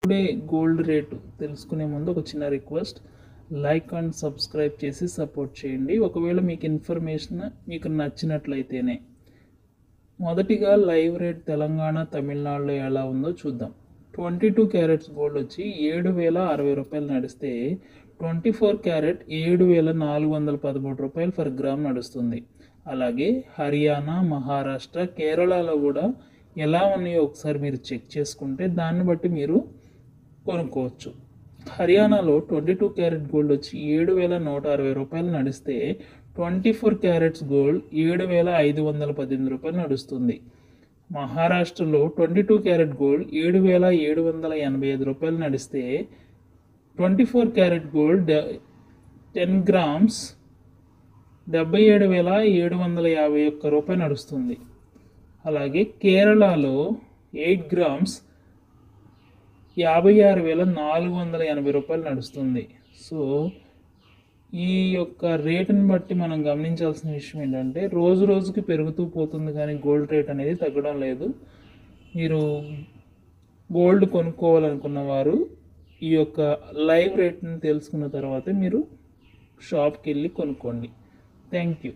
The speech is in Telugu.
ఇప్పుడే గోల్డ్ రేటు తెలుసుకునే ముందు ఒక చిన్న రిక్వెస్ట్, లైక్ అండ్ సబ్స్క్రైబ్ చేసి సపోర్ట్ చేయండి. ఒకవేళ మీకు ఇన్ఫర్మేషన్ మీకు నచ్చినట్లయితేనే. మొదటిగా లైవ్ రేట్ తెలంగాణ, తమిళనాడులో ఎలా ఉందో చూద్దాం. 22 క్యారెట్స్ గోల్డ్ వచ్చి 7,060 రూపాయలు నడిస్తే 24 క్యారెట్ 7,413 రూపాయలు ఫర్ గ్రామ్ నడుస్తుంది. అలాగే హర్యానా, మహారాష్ట్ర, కేరళలో కూడా ఎలా ఉన్నాయో ఒకసారి మీరు చెక్ చేసుకుంటే దాన్ని బట్టి మీరు కొనుక్కోవచ్చు. హర్యానాలో 22 క్యారెట్ గోల్డ్ వచ్చి 7,160 రూపాయలు నడిస్తే 24 క్యారెట్స్ గోల్డ్ 7,518 రూపాయలు నడుస్తుంది. మహారాష్ట్రలో 22 క్యారెట్ గోల్డ్ 7,785 రూపాయలు నడిస్తే 24 క్యారెట్ గోల్డ్ 10 గ్రామ్స్ 77,751 రూపాయలు నడుస్తుంది. అలాగే కేరళలో 8 గ్రామ్స్ 56,480 రూపాయలు నడుస్తుంది. సో ఈ యొక్క రేటుని బట్టి మనం గమనించాల్సిన విషయం ఏంటంటే రోజు రోజుకి పెరుగుతూ పోతుంది, కానీ గోల్డ్ రేట్ అనేది తగ్గడం లేదు. మీరు గోల్డ్ కొనుక్కోవాలనుకున్న వారు ఈ యొక్క లైవ్ రేట్ని తెలుసుకున్న తర్వాతే మీరు షాప్కి వెళ్ళి కొనుక్కోండి. Thank you.